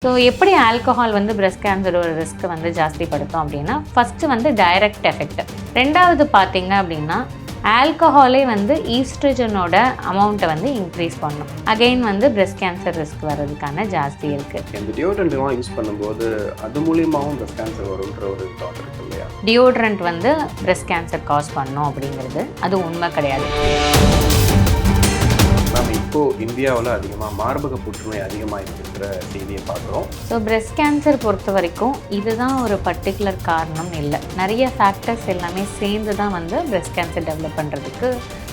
So எப்படி alcohol வந்து breast கேன்சரோட ரிஸ்க்கை வந்து ஜாஸ்திப்படுத்தும் அப்படின்னா ஃபஸ்ட்டு வந்து டைரக்ட் எஃபெக்ட். ரெண்டாவது பார்த்தீங்க அப்படின்னா ஆல்கஹாலே வந்து ஈஸ்ட்ரஜனோட அமௌண்ட்டை வந்து இன்க்ரீஸ் பண்ணும். அகெயின் வந்து பிரஸ்ட் கேன்சர் ரிஸ்க் வர்றதுக்கான ஜாஸ்தி இருக்குது. இந்த டியோட்ரண்ட்லாம் யூஸ் பண்ணும்போது அது மூலியமாகவும் பிரஸ்ட் கேன்சர் வரும்ன்ற ஒரு தாட் இருக்கு இல்லையா? டியோட்ரண்ட் வந்து பிரஸ்ட் கேன்சர் காஸ் பண்ணும் அப்படிங்கிறது அது உண்மை கிடையாது. நம்ம இப்போது இந்தியாவில் அதிகமாக மார்பக புற்றுநோய் அதிகமாக இருக்கின்ற செய்தியை பார்க்குறோம். ஸோ பிரஸ்ட் கேன்சர் பொறுத்த வரைக்கும் இதுதான் ஒரு பர்டிகுலர் காரணம் இல்லை. நிறைய ஃபேக்டர்ஸ் எல்லாமே சேர்ந்து தான் வந்து பிரஸ்ட் கேன்சர் டெவலப் பண்ணுறதுக்கு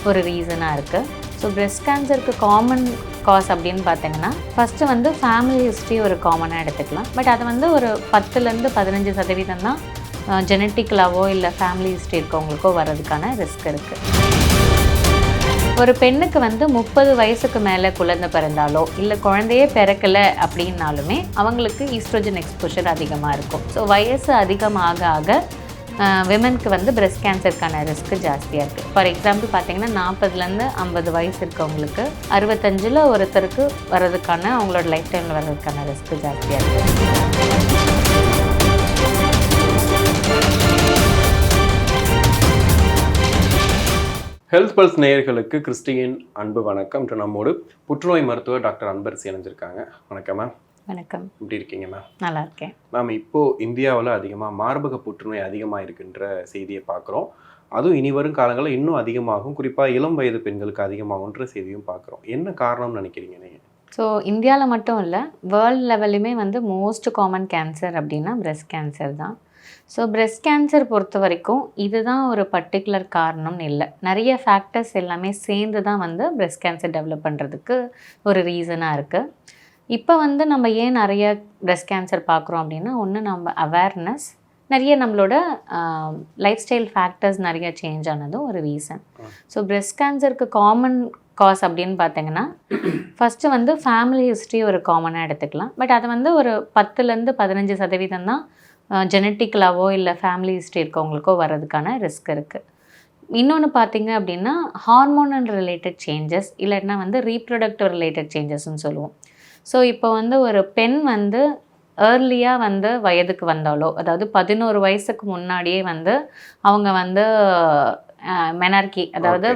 ஒரு ரீசனாக இருக்குது. ஸோ பிரஸ்ட் கேன்சருக்கு காமன் காஸ் அப்படின்னு பார்த்தீங்கன்னா ஃபஸ்ட்டு வந்து ஃபேமிலி ஹிஸ்ட்ரி ஒரு காமனாக எடுத்துக்கலாம். பட் அது வந்து ஒரு 10-15% தான் ஜெனட்டிக்கலாவோ இல்லை ஃபேமிலி ஹிஸ்ட்ரி இருக்கவங்களுக்கோ வர்றதுக்கான ரிஸ்க் இருக்குது. ஒரு பெண்ணுக்கு வந்து 30 வயசுக்கு மேலே குழந்தை பிறந்தாலோ இல்லை குழந்தையே பிறக்கலை அப்படின்னாலுமே அவங்களுக்கு ஈஸ்ட்ரோஜன் எக்ஸ்போஷர் அதிகமாக இருக்கும். ஸோ வயசு அதிகமாக ஆக விமனுக்கு வந்து பிரஸ்ட் கேன்சருக்கான ரிஸ்க்கு ஜாஸ்தியாக இருக்குது. ஃபார் எக்ஸாம்பிள் பார்த்தீங்கன்னா 40-50 வயசு இருக்கவங்களுக்கு 65 ஒருத்தருக்கு வர்றதுக்கான அவங்களோட லைஃப் டைமில் வர்றதுக்கான ரிஸ்க்கு ஜாஸ்தியாக இருக்குது. ஹெல்த் பல்ஸ் நேயர்களுக்கு கிறிஸ்டியின் அன்பு வணக்கம். இன்று நம்மோடு புற்றுநோய் மருத்துவர் டாக்டர் அன்பரசி இணைஞ்சிருக்காங்க. வணக்கம் மேம். வணக்கம். எப்படி இருக்கீங்க மேம்? நல்லா இருக்கேன் மேம். இப்போது இந்தியாவில் அதிகமாக மார்பக புற்றுநோய் அதிகமாக இருக்கின்ற செய்தியை பார்க்குறோம். அதுவும் இனி வரும் காலங்களில் இன்னும் அதிகமாகும், குறிப்பாக இளம் வயது பெண்களுக்கு அதிகமாகுன்ற செய்தியும் பார்க்குறோம். என்ன காரணம்னு நினைக்கிறீங்க நீங்கள்? ஸோ இந்தியாவில் மட்டும் இல்லை, வேர்ல்டு லெவல்லையுமே வந்து மோஸ்ட் காமன் கேன்சர் அப்படின்னா பிரஸ்ட் கேன்சர் தான். ஸோ பிரஸ்ட் கேன்சர் பொறுத்த வரைக்கும் இதுதான் ஒரு பர்டிகுலர் காரணம்னு இல்லை. நிறைய ஃபேக்டர்ஸ் எல்லாமே சேர்ந்து தான் வந்து பிரஸ்ட் கேன்சர் டெவலப் பண்ணுறதுக்கு ஒரு ரீசனாக இருக்குது. இப்போ வந்து நம்ம ஏன் நிறைய பிரஸ்ட் கேன்சர் பார்க்குறோம் அப்படின்னா, ஒன்று நம்ம அவேர்னஸ், நிறைய நம்மளோட லைஃப் ஸ்டைல் ஃபேக்டர்ஸ் நிறைய சேஞ்ச் ஆனதும் ஒரு ரீசன். ஸோ பிரஸ்ட் கேன்சருக்கு காமன் காஸ் அப்படின்னு பார்த்தீங்கன்னா ஃபஸ்ட்டு வந்து ஃபேமிலி ஹிஸ்ட்ரி ஒரு காமனாக எடுத்துக்கலாம். பட் அது வந்து ஒரு 10-15% தான் ஜெனட்டிக்கலாவோ இல்லை ஃபேமிலி ஹிஸ்ட்ரி இருக்கவங்களுக்கோ வர்றதுக்கான ரிஸ்க் இருக்குது. இன்னொன்று பார்த்தீங்க அப்படின்னா ஹார்மோனல் ரிலேட்டட் சேஞ்சஸ், இல்லைன்னா வந்து ரீப்ரொடக்டிவ் ரிலேட்டட் சேஞ்சஸ்ன்னு சொல்லுவோம். ஸோ இப்போ வந்து ஒரு பெண் வந்து ஏர்லியாக வந்து வயதுக்கு வந்தாலோ, அதாவது 11 வயசுக்கு முன்னாடியே வந்து அவங்க வந்து மெனார்கி, அதாவது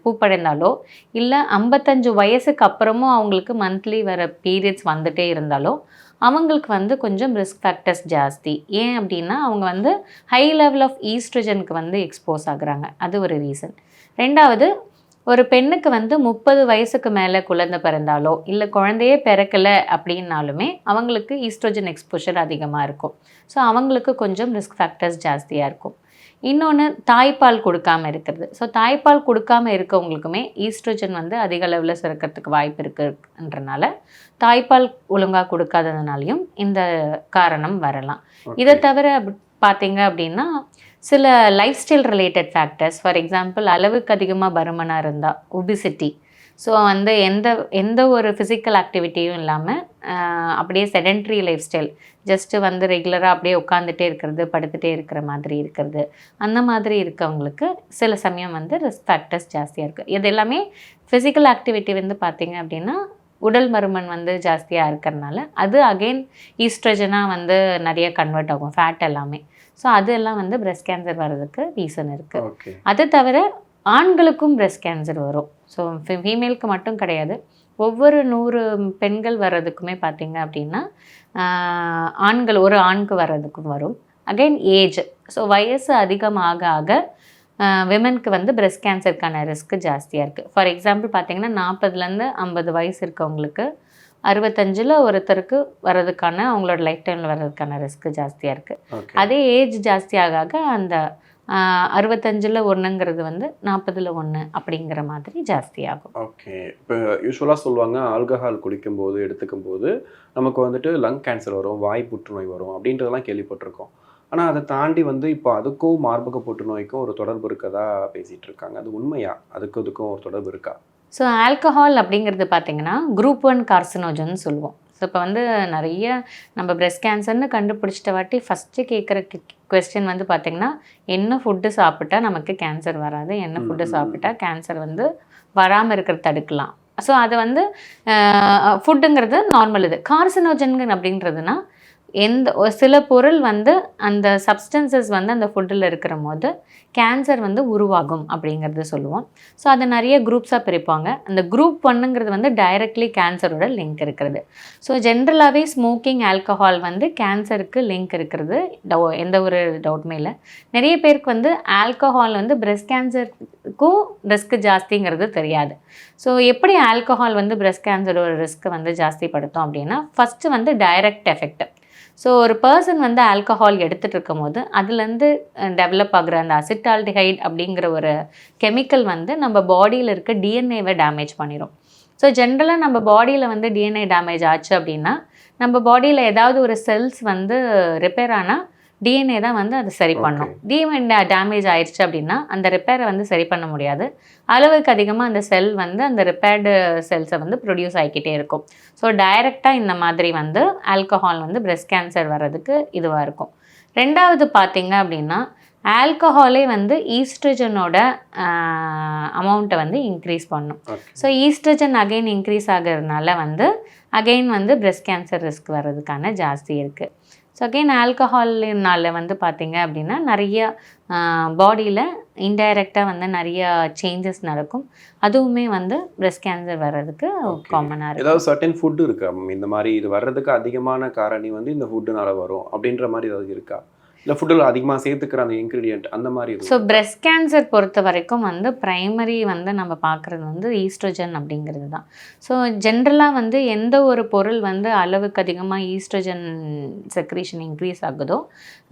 பூப்படைந்தாலோ இல்லை 55 வயசுக்கு அப்புறமும் அவங்களுக்கு மந்த்லி வர பீரியட்ஸ் வந்துகிட்டே இருந்தாலோ அவங்களுக்கு வந்து கொஞ்சம் ரிஸ்க் ஃபேக்டர்ஸ் ஜாஸ்தி. ஏன் அப்படின்னா அவங்க வந்து ஹை லெவல் ஆஃப் ஈஸ்ட்ரஜனுக்கு வந்து எக்ஸ்போஸ் ஆகுறாங்க. அது ஒரு ரீசன். ரெண்டாவது, ஒரு பெண்ணுக்கு வந்து 30 வயசுக்கு மேலே குழந்தை பிறந்தாலோ இல்லை குழந்தையே பிறக்கலை அப்படின்னாலுமே அவங்களுக்கு ஈஸ்ட்ரோஜன் எக்ஸ்போஷர் அதிகமாக இருக்கும். ஸோ அவங்களுக்கு கொஞ்சம் ரிஸ்க் ஃபேக்டர்ஸ் ஜாஸ்தியாக இருக்கும். இன்னொன்று, தாய்ப்பால் கொடுக்காமல் இருக்கிறது. ஸோ தாய்ப்பால் கொடுக்காமல் இருக்கவங்களுக்குமே ஈஸ்ட்ரோஜன் வந்து அதிக அளவில் சுரக்கிறதுக்கு வாய்ப்பு இருக்குன்றனால தாய்ப்பால் ஒழுங்காக கொடுக்காததுனாலையும் இந்த காரணம் வரலாம். இதை தவிர பார்த்தீங்க அப்படின்னா சில life style related factors, for example அளவுக்கு அதிகமாக பருமனாக இருந்தால் ஒபிசிட்டி, ஸோ வந்து எந்த ஒரு ஃபிசிக்கல் ஆக்டிவிட்டியும் இல்லாமல் அப்படியே செடென்ட்ரி லைஃப் ஸ்டைல், ஜஸ்ட்டு வந்து ரெகுலராக அப்படியே உட்காந்துட்டே இருக்கிறது, படுத்துகிட்டே இருக்கிற மாதிரி இருக்கிறது, அந்த மாதிரி இருக்கவங்களுக்கு சில சமயம் வந்து ரிஸ்க் ஃபேக்டர்ஸ் ஜாஸ்தியாக இருக்குது. இது எல்லாமே ஃபிசிக்கல் ஆக்டிவிட்டி வந்து பார்த்திங்க அப்படின்னா உடல் பருமன் வந்து ஜாஸ்தியாக இருக்கிறதுனால அது அகெயின் ஈஸ்ட்ரஜனாக வந்து நிறைய கன்வெர்ட் ஆகும், ஃபேட் எல்லாமே. ஸோ அதெல்லாம் வந்து பிரஸ்ட் கேன்சர் வர்றதுக்கு ரீசன் இருக்குது. அது தவிர ஆண்களுக்கும் பிரஸ்ட் கேன்சர் வரும். ஸோ ஃபீமேலுக்கு மட்டும் கிடையாது, ஒவ்வொரு 100 பெண்கள் வர்றதுக்குமே பார்த்திங்க அப்படின்னா ஒரு ஆணுக்கு வர்றதுக்கும் வரும். அகைன் ஏஜ், ஸோ வயசு அதிகமாக ஆக விமனுக்கு வந்து பிரஸ்ட் கேன்சருக்கான ரிஸ்க்கு ஜாஸ்தியாக இருக்குது. ஃபார் எக்ஸாம்பிள் பார்த்திங்கன்னா 40-50 வயசு இருக்கவங்களுக்கு 65 ஒருத்தருக்கு வர்றதுக்கான அவங்களோட லைஃப் டைமில் வர்றதுக்கான ரிஸ்க்கு ஜாஸ்தியாக இருக்குது. அதே ஏஜ் ஜாஸ்தியாக அந்த 65 1ங்கிறது வந்து 40 1 அப்படிங்கிற மாதிரி ஜாஸ்தியாகும். ஓகே. இப்போ யூஸ்வலாக சொல்லுவாங்க ஆல்கஹால் குடிக்கும்போது எடுத்துக்கும் போது நமக்கு வந்துட்டு லங் கேன்சர் வரும், வாய் புற்றுநோய் வரும் அப்படின்றதெல்லாம் கேள்விப்பட்டிருக்கோம். ஆனால் அதை தாண்டி வந்து இப்போ அதுக்கும் மார்பக புற்றுநோய்க்கும் ஒரு தொடர்பு இருக்கதா பேசிகிட்டு இருக்காங்க. அது உண்மையா? அதுக்கும் ஒரு தொடர்பு இருக்கா? ஸோ ஆல்கஹால் அப்படிங்கிறது பார்த்திங்கன்னா குரூப் 1 கார்சினோஜன் சொல்லுவோம். ஸோ இப்போ வந்து நிறைய நம்ம பிரஸ்ட் கேன்சர்னு கண்டுபிடிச்சிட்ட வாட்டி ஃபஸ்ட்டு கேட்குற கொஸ்டின் வந்து பார்த்திங்கன்னா, என்ன ஃபுட்டு சாப்பிட்டா நமக்கு கேன்சர் வராது, என்ன ஃபுட்டு சாப்பிட்டா கேன்சர் வந்து வராமல் இருக்கிறத தடுக்கலாம் ஸோ அது வந்து ஃபுட்டுங்கிறது நார்மல். இது கார்சினோஜன் அப்படின்றதுனா சில பொருள் வந்து அந்த சப்ஸ்டன்சஸ் வந்து அந்த ஃபுட்டில் இருக்கிற போது கேன்சர் வந்து உருவாகும் அப்படிங்கிறது சொல்லுவோம். ஸோ அதை நிறைய குரூப்ஸாக பிரிப்பாங்க. அந்த குரூப் 1ங்கிறது வந்து டைரக்ட்லி கேன்சரோட லிங்க் இருக்கிறது. ஸோ ஜென்ரலாகவே ஸ்மோக்கிங், ஆல்கஹால் வந்து கேன்சருக்கு லிங்க் இருக்கிறது எந்த ஒரு டவுட்டுமே இல்லை. நிறைய பேருக்கு வந்து ஆல்கஹால் வந்து பிரெஸ்ட் கேன்சருக்கும் ரிஸ்க் ஜாஸ்திங்கிறது தெரியாது. ஸோ எப்படி ஆல்கஹால் வந்து பிரெஸ்ட் கேன்சரோட ரிஸ்க்கை வந்து ஜாஸ்திப்படுத்தும் அப்படின்னா, ஃபஸ்ட்டு வந்து டைரக்ட் எஃபெக்ட். ஸோ ஒரு பர்சன் வந்து ஆல்கஹால் எடுத்துகிட்டு இருக்கும் போது அதுலேருந்து டெவலப் ஆகுற அந்த அசிட்டால்டிஹைட் அப்படிங்கிற ஒரு கெமிக்கல் வந்து நம்ம பாடியில் இருக்க டிஎன்ஏவை டேமேஜ் பண்ணிடும். ஸோ ஜென்ரலாக நம்ம பாடியில் வந்து டிஎன்ஏ டேமேஜ் ஆச்சு அப்படின்னா, நம்ம பாடியில் ஏதாவது ஒரு செல்ஸ் வந்து ரிப்பேர் ஆனால் டிஎன்ஏ தான் வந்து அதை சரி பண்ணும். டிஎன்ஏ டேமேஜ் ஆயிடுச்சு அப்படின்னா அந்த ரிப்பேரை வந்து சரி பண்ண முடியாது. அளவுக்கு அதிகமாக அந்த செல் வந்து அந்த ரிப்பேர்டு செல்ஸை வந்து ப்ரொடியூஸ் ஆகிக்கிட்டே இருக்கும். ஸோ டைரெக்டாக இந்த மாதிரி வந்து ஆல்கஹால் வந்து பிரெஸ்ட் கேன்சர் வர்றதுக்கு இதுவாக இருக்கும். ரெண்டாவது பார்த்திங்க அப்படின்னா, ஆல்கஹாலே வந்து ஈஸ்ட்ரஜனோட அமௌண்ட்டை வந்து இன்க்ரீஸ் பண்ணும். ஸோ ஈஸ்ட்ரஜன் அகெயின் இன்க்ரீஸ் ஆகிறதுனால வந்து அகெயின் வந்து பிரெஸ்ட் கேன்சர் ரிஸ்க் வர்றதுக்கான ஜாஸ்தி இருக்குது. ஸோ அகெயின் ஆல்கஹால்னால வந்து பார்த்திங்க அப்படின்னா நிறைய பாடியில் இன்டைரக்டாக வந்து நிறைய சேஞ்சஸ் நடக்கும். அதுவுமே வந்து பிரெஸ்ட் கேன்சர் வர்றதுக்கு காமனாக இருக்குது. ஏதாவது சர்டன் ஃபுட்டு இருக்கா இந்த மாதிரி இது வர்றதுக்கு அதிகமான காரணி வந்து இந்த ஃபுட்டுனால வரும் அப்படின்ற மாதிரி ஏதாவது இருக்கா? இல்லை ஃபுட்டில் அதிகமாக சேர்த்துக்கிற அந்த இன்க்ரீடியன்ட் அந்த மாதிரி? ஸோ பிரெஸ்ட் கேன்சர் பொறுத்த வரைக்கும் வந்து ப்ரைமரி வந்து நம்ம பார்க்குறது வந்து ஈஸ்ட்ரோஜன் அப்படிங்கிறது தான். ஸோ ஜென்ரலாக வந்து எந்த ஒரு பொருள் வந்து அளவுக்கு அதிகமாக ஈஸ்ட்ரோஜன் செக்ரீஷன் இன்க்ரீஸ் ஆகுதோ,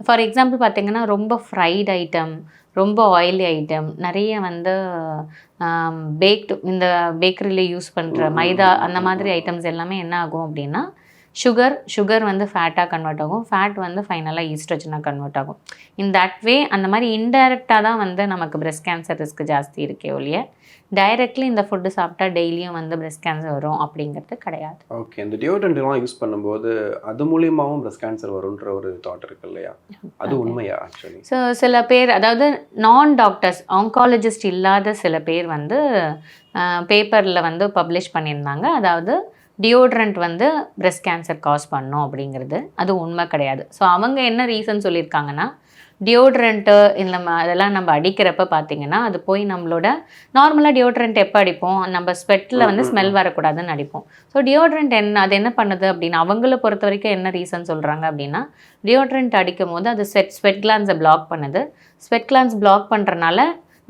ஃபார் எக்ஸாம்பிள் பார்த்திங்கன்னா ரொம்ப ஃப்ரைட் ஐட்டம், ரொம்ப ஆயிலி ஐட்டம், நிறைய வந்து பேக்டு இந்த பேக்கரியில் யூஸ் பண்ணுற மைதா அந்த மாதிரி ஐட்டம்ஸ் எல்லாமே என்ன ஆகும் அப்படின்னா, சுகர் வந்து ஃபேட்டாக கன்வெர்ட் ஆகும், ஃபேட் வந்து ஃபைனலாக ஈஸ்ட்ரஜனாக கன்வெர்ட் ஆகும். இன் தட் வே அந்த மாதிரி இன்டைரக்டாக தான் வந்து நமக்கு பிரெஸ்ட் கேன்சர் ரிஸ்க் ஜாஸ்தி இருக்கே ஒழிய டைரெக்ட்லி இந்த ஃபுட்டு சாப்பிட்டா டெய்லியும் வந்து பிரெஸ்ட் கேன்சர் வரும் அப்படிங்கிறது கிடையாது. ஓகே, இந்த டியோட்ரண்ட்லாம் யூஸ் பண்ணும்போது அது மூலியமாகவும் பிரெஸ்ட் கேன்சர் வரும்ன்ற ஒரு தாட் இருக்கு இல்லையா? அது உண்மையா ஆக்சுவலி? ஸோ சில பேர், அதாவது நான் டாக்டர்ஸ், ஆங்காலஜிஸ்ட் இல்லாத சில பேர் வந்து பேப்பரில் வந்து பப்ளிஷ் பண்ணியிருந்தாங்க. அதாவது டியோட்ரண்ட் வந்து பிரெஸ்ட் கேன்சர் காஸ் பண்ணும் அப்படிங்கிறது அது உண்மை கிடையாது. ஸோ அவங்க என்ன ரீசன் சொல்லியிருக்காங்கன்னா, டியோட்ரண்ட்டு இல்லை அதெல்லாம் நம்ம அடிக்கிறப்ப பார்த்திங்கன்னா அது போய் நம்மளோட நார்மலாக டியோட்ரண்ட் எப்போ அடிப்போம், நம்ம ஸ்வெட்டில் வந்து ஸ்மெல் வரக்கூடாதுன்னு அடிப்போம். ஸோ டியோட்ரண்ட் அது என்ன பண்ணுது அப்படின்னு அவங்கள பொறுத்த வரைக்கும் என்ன ரீசன் சொல்கிறாங்க அப்படின்னா, டியோட்ரண்ட் அடிக்கும் போது அது ஸ்வெட் கிளான்ஸை பிளாக் பண்ணுது. ஸ்வெட் கிளான்ஸ் பிளாக் பண்ணுறனால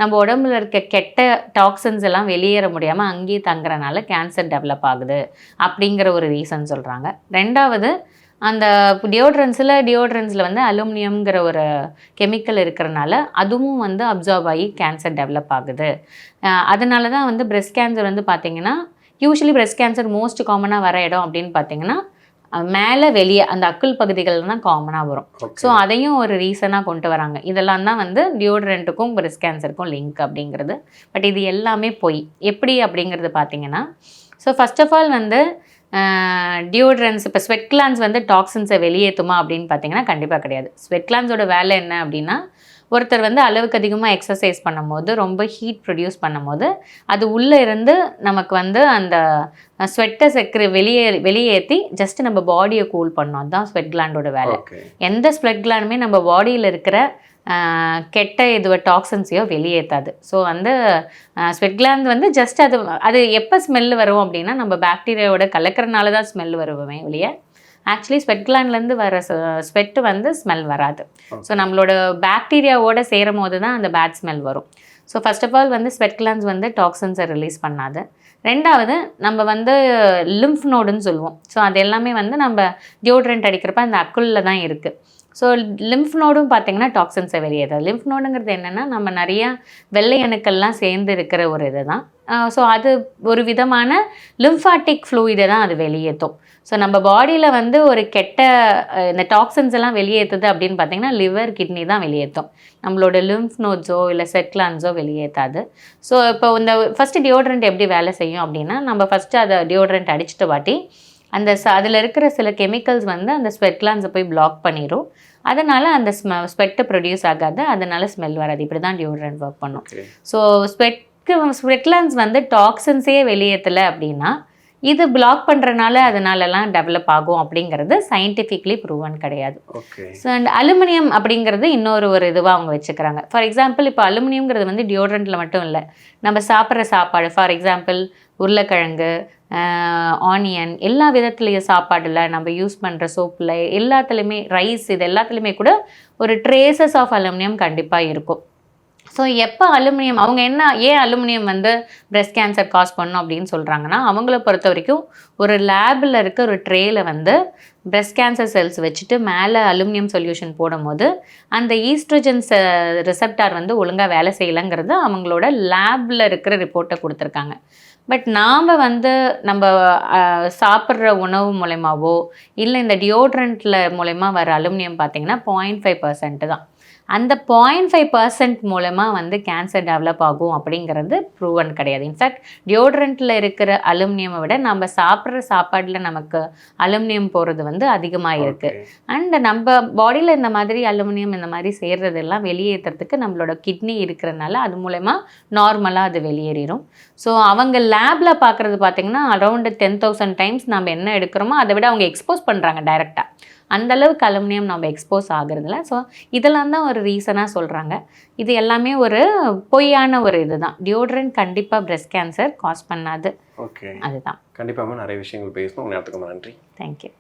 நம்ம உடம்புல இருக்க கெட்ட டாக்ஸின்ஸ் எல்லாம் வெளியேற முடியாமல் அங்கேயே தங்குறனால கேன்சர் டெவலப் ஆகுது அப்படிங்கிற ஒரு ரீசன் சொல்கிறாங்க. ரெண்டாவது, அந்த டியோட்ரன்ஸில் வந்து அலுமினியம்ங்கிற ஒரு கெமிக்கல் இருக்கிறனால அதுவும் வந்து அப்சார்ப் ஆகி கேன்சர் டெவலப் ஆகுது. அதனால தான் வந்து பிரெஸ்ட் கேன்சர் வந்து பார்த்திங்கன்னா, யூஸ்வலி பிரெஸ்ட் கேன்சர் மோஸ்ட் காமனாக வர இடம் அப்படின்னு பார்த்திங்கன்னா மேலே வெளியே அந்த அக்குள் பகுதிகள் தான் காமனாக வரும். ஸோ அதையும் ஒரு ரீசனாக கொண்டு வராங்க. இதெல்லாம் தான் வந்து டியோட்ரண்ட்டுக்கும் பிரெஸ்ட் கேன்சருக்கும் லிங்க் அப்படிங்கிறது. பட் இது எல்லாமே போய் எப்படி அப்படிங்கிறது பார்த்திங்கன்னா, ஸோ ஃபர்ஸ்ட் ஆஃப் ஆல் வந்து டியோட்ரன்ஸ், இப்போ ஸ்வெட் கிளான்ஸ் வந்து டாக்ஸின்ஸை வெளியேற்றுமா அப்படின்னு பார்த்தீங்கன்னா கண்டிப்பாக கிடையாது. ஸ்வெட் கிளான்ஸோட வேலை என்ன அப்படின்னா, ஒருத்தர் வந்து அளவுக்கு அதிகமாக எக்ஸசைஸ் பண்ணும்போது ரொம்ப ஹீட் ப்ரொடியூஸ் பண்ணும்போது அது உள்ளே இருந்து நமக்கு வந்து அந்த ஸ்வெட்டை வெளியேற்றி ஜஸ்ட் நம்ம பாடியை கூல் பண்ணோம். அதுதான் ஸ்வெட் கிளாண்டோட வேலை. எந்த ஸ்வெட் கிளாண்டுமே நம்ம பாடியில் இருக்கிற கெட்ட டாக்ஸின்ஸையோ வெளியேற்றாது. ஸோ வந்து ஸ்வெட் கிளாண்ட் வந்து ஜஸ்ட் அது எப்போ ஸ்மெல் வரும் அப்படின்னா, நம்ம பாக்டீரியாவோட கலக்கிறனால தான் ஸ்மெல் வருமே வெளியே. ஆக்சுவலி ஸ்வெட் கிளாண்ட்லேருந்து வர ஸ்வெட்டு வந்து ஸ்மெல் வராது. ஸோ நம்மளோட பாக்டீரியாவோட சேரும் போது தான் அந்த பேட் ஸ்மெல் வரும். ஸோ ஃபர்ஸ்ட் ஆஃப் ஆல் வந்து ஸ்வெட் கிளாண்ட்ஸ் வந்து டாக்ஸின்ஸை ரிலீஸ் பண்ணாது. ரெண்டாவது, நம்ம வந்து லிம்ஃப் நோடுன்னு சொல்லுவோம். ஸோ அது எல்லாமே வந்து நம்ம டியோட்ரண்ட் அடிக்கிறப்ப அந்த அக்குளில் தான் இருக்குது. ஸோ லிம்ஃப் நோடும் பார்த்திங்கன்னா டாக்ஸின்ஸை வெளியேறாது. லிம்ஃப் நோடுங்கிறது என்னென்னா, நம்ம நிறையா வெள்ளை அணுக்கள்லாம் சேர்ந்து இருக்கிற ஒரு இது தான். ஸோ அது ஒரு விதமான லிம்ஃபாட்டிக் ஃப்ளூயிடை தான் அது வெளியேற்றும். ஸோ நம்ம பாடியில் வந்து ஒரு கெட்ட இந்த டாக்ஸின்ஸ் எல்லாம் வெளியேற்றுது அப்படின்னு பார்த்திங்கன்னா லிவர், கிட்னி தான் வெளியேற்றும். நம்மளோட லிம்ஃப் நோட்ஸோ இல்லை ஸ்வெட் கிளாண்ட்ஸோ வெளியேற்றாது. ஸோ இப்போ இந்த ஃபஸ்ட்டு டியோட்ரண்ட் எப்படி வேலை செய்யும் அப்படின்னா, நம்ம ஃபஸ்ட்டு அதை டியோட்ரண்ட் அடிச்சுட்டு வாட்டி அதில் இருக்கிற சில கெமிக்கல்ஸ் வந்து அந்த ஸ்வெட் கிளாண்ட்ஸை போய் பிளாக் பண்ணிடும். அதனால் அந்த ஸ்வெட்டு ப்ரொடியூஸ் ஆகாது, அதனால் ஸ்மெல் வராது. இப்படி தான் டியோட்ரண்ட் ஒர்க் பண்ணும். ஸோ வெட்லாண்ட்ஸ் வந்து டாக்ஸின்ஸே வெளியேற்றலை அப்படின்னா இது பிளாக் பண்ணுறனால அதனாலலாம் டெவலப் ஆகும் அப்படிங்கிறது சயின்டிஃபிக்லி ப்ரூவன் கிடையாது. ஓகே. ஸோ அண்ட் அலுமினியம் அப்படிங்கிறது இன்னொரு இதுவாக அவங்க வச்சுக்கிறாங்க. ஃபார் எக்ஸாம்பிள் இப்போ அலுமினியம்ங்கிறது வந்து டியோட்ரண்ட்டில் மட்டும் இல்லை, நம்ம சாப்பிட்ற சாப்பாடு, ஃபார் எக்ஸாம்பிள் உருளைக்கிழங்கு, ஆனியன், எல்லா விதத்துலேயும் சாப்பாடில் நம்ம யூஸ் பண்ணுற சோப்பில் எல்லாத்துலேயுமே, ரைஸ், இது எல்லாத்துலேயுமே கூட ஒரு ட்ரேசஸ் ஆஃப் அலுமினியம் கண்டிப்பாக இருக்கும். ஸோ எப்போ அலுமினியம், அவங்க ஏன் அலுமினியம் வந்து பிரெஸ்ட் கேன்சர் காஸ் பண்ணும் அப்படின்னு சொல்கிறாங்கன்னா, அவங்கள பொறுத்த வரைக்கும் ஒரு லேபில் இருக்க ஒரு ட்ரேயில் வந்து பிரெஸ்ட் கேன்சர் செல்ஸ் வச்சுட்டு மேலே அலுமினியம் சொல்யூஷன் போடும்போது அந்த ஈஸ்ட்ரோஜன்ஸ் ரிசெப்டார் வந்து ஒழுங்காக வேலை செய்யலைங்கிறது அவங்களோட லேபில் இருக்கிற ரிப்போர்ட்டை கொடுத்துருக்காங்க. பட் நாம் வந்து நம்ம சாப்பிட்ற உணவு மூலயமாவோ இல்லை இந்த டியோட்ரண்ட்டில் மூலயமா வர அலுமினியம் பார்த்திங்கன்னா 0.5% தான். அந்த 0.5% மூலமாக வந்து கேன்சர் டெவலப் ஆகும் அப்படிங்கிறது ப்ரூவன் கிடையாது. இன்ஃபேக்ட் டியோட்ரண்ட்டில் இருக்கிற அலுமினியமை விட நம்ம சாப்பிட்ற சாப்பாடில் நமக்கு அலுமினியம் போகிறது வந்து அதிகமாக இருக்குது. அண்ட் நம்ம பாடியில் இந்த மாதிரி அலுமினியம் இந்த மாதிரி சேர்றதெல்லாம் வெளியேற்றுறதுக்கு நம்மளோட கிட்னி இருக்கிறதுனால அது மூலமா நார்மலாக அது வெளியேறிடும். ஸோ அவங்க லேபில் பார்க்குறது பார்த்திங்கன்னா அரௌண்ட் 10,000 டைம்ஸ் நம்ம என்ன எடுக்கிறோமோ அதை விட அவங்க எக்ஸ்போஸ் பண்ணுறாங்க டைரெக்டாக. அந்தளவுக்கு அலுமினியம் நம்ம எக்ஸ்போஸ் ஆகுறதில்ல. ஸோ இதெல்லாம் தான் ஒரு ரீசனாக சொல்கிறாங்க. இது எல்லாமே ஒரு பொய்யான ஒரு இதுதான். டியோட்ரண்ட் கண்டிப்பாக பிரெஸ்ட் கேன்சர் காஸ் பண்ணாது. ஓகே, அதுதான். கண்டிப்பாக நிறைய விஷயங்கள் பேசணும். நேரத்துக்கு நன்றி. தேங்க்யூ.